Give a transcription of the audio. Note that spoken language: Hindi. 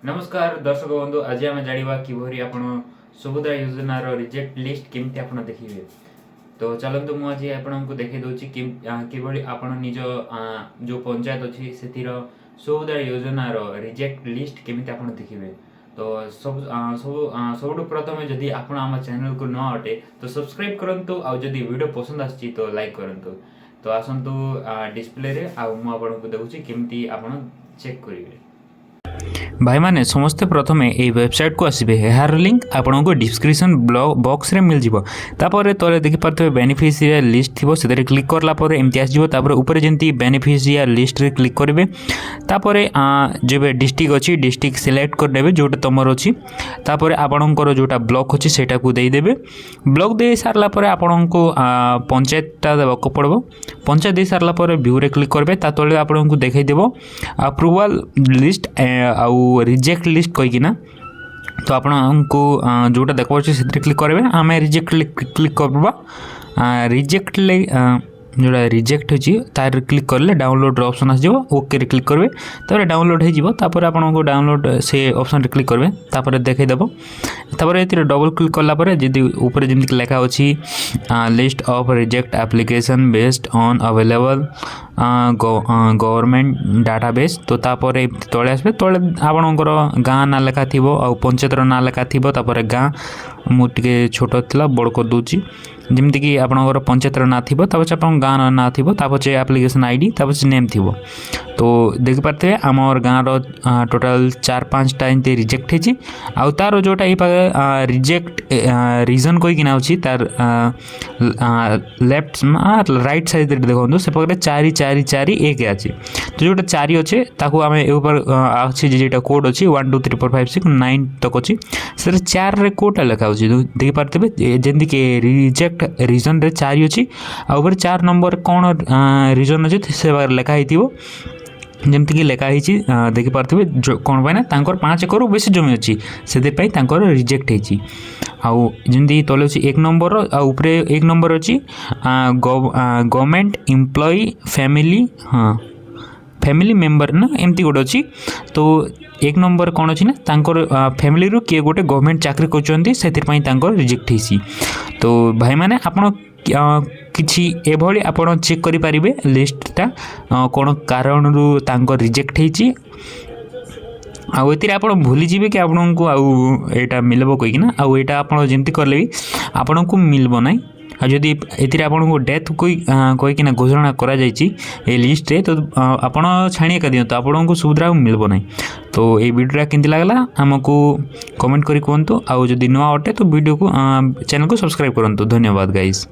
नमस्कार दर्शक बंधु, आज आम जाना कि आप सुभद्रा योजना रिजेक्ट लिस्ट केमती आप देखिए। तो चलतु मुझे आपको देखे दूसरी कि आप निज जो पंचायत अच्छी से सुभद्रा योजना रिजेक्ट लिस्ट केमती आप देखिए। तो सब प्रथम जदि आप आम चैनल को न अटे तो सब्सक्राइब करूँ, आदि वीडियो पसंद आसी तो लाइक करूँ। तो आसतु डिस्प्ले रे आपको देखुची केमती आप चेक करेंगे। भाई माने समस्ते प्रथमे ये वेबसाइट को आसबे, यार लिंक आपको डिस्क्रिप्शन बॉक्स रे मिल जिवो। तापर तले देखि पारथबे बेनिफिशियरी लिस्ट थिबो, सेते क्लिक करला पर एमती आसीबो। तापर ऊपर जेंती बेनिफिशियरी लिस्ट रे क्लिक करबे। तापर जेबे डिस्ट्रिक्ट अछि डिस्ट्रिक्ट सिलेक्ट कर देबे जोटा तमर अछि। तापर आपनकर जोटा ब्लॉक अछि सेटा को देई देबे। ब्लॉक दे सारला पर आपनको पंचायतटा देबाको पड़बो। पंचायत दे सारला पर व्यू रे क्लिक करबे। ता तले आपनको देखाई देबो अप्रूवल लिस्ट आउ रिजेक्ट लिस्ट कहीकिना। तो आपको जोटा देख पारे से क्लिक करेंगे। आम रिजेक्ट क्लिक करवा। रिजेक्ट जोड़ा रिजेक्ट होची तार क्लिक करले डाउनलोड ऑप्शन आस जाव। ओके रे क्लिक करबे, तापर डाउनलोड हो जिवो। तापर आपनको डाउनलोड से ऑप्शन रे क्लिक करबे। तापर देखाई देबो। तापर एतिर डबल क्लिक करला पर जदी ऊपर जेमति लिखा अछि list of reject application based on available government database. तो तापर तळे आसबे। तळे आपनकर गाँ ना लेखा थिबो आ पंचायतर ना लेखा थिबो। तापर गाँ मु टिके छोट थिला बड़ कर दूची, जमती कि आपनकर पंचायतर ना थिबो, तापर आपन गाँ ना थिबो, तापर एप्लीकेशन आईडी, तापर नेम थिबो। तो देख पारथे आमर गाँ रो टोटल 4-5 टा एंते रिजेक्ट हेची। आ तार जोटा ए रिजेक्ट रीजन कोई किना अछि तार लेफ्ट राइट साइड रे देखंदो से पकरे 4-4-4-1 अछि। तो जोटा 4 अछि ताको आमे ए ऊपर अछि जेटा कोड अछि 1 2 3 4 5 6 9 तक अछि। से 4 रे कोड लेखा अछि। देख पारथबे जेंदी के रिजेक्ट रीजन रे 4 अछि। आ ऊपर 4 नंबर कोन रीजन अछि से बार लेखा हितिबो। जमती कि लेखा ही देखि पारथबे कोन पाइना तांकर 5 एकड़ बेसी जमी अछि, सेदे पई तांकर रिजेक्ट हेची। आउ जमती तले अछि 1 नंबर आ ऊपरे 1 नंबर अछि government employ family family member ना एमती गोटे अछि। तो 1 नंबर कोन अछि ना तांकर फैमिली रो के गोटे गवर्नमेंट चाकरी करचंती, सेतिर पई तांकर रिजेक्ट हेसी। तो भाई माने आपण किछि एभली आपण चेक करि परिबे लिस्टटा कोन कारण रु तांकर रिजेक्ट हेची। आउ एतिर आपण भूली जिबे कि आपनको आउ एटा मिलबो कहि ना। आउ एटा आपण जेमति करले भी आपनको मिलबो नै। आ जदि एतिर आपनको डेथ कोई कि ना घोषणा करा जायछि ए लिस्ट रे, तो आपण छाणी का दियो तो आपनको सुविधा मिलबो नै। तो ए वीडियोटा केंति लागला हमको कमेंट करि कोंतो। आउ जदि नवा अटे तो वीडियो को चैनल को सब्सक्राइब करंतो। धन्यवाद गाइस।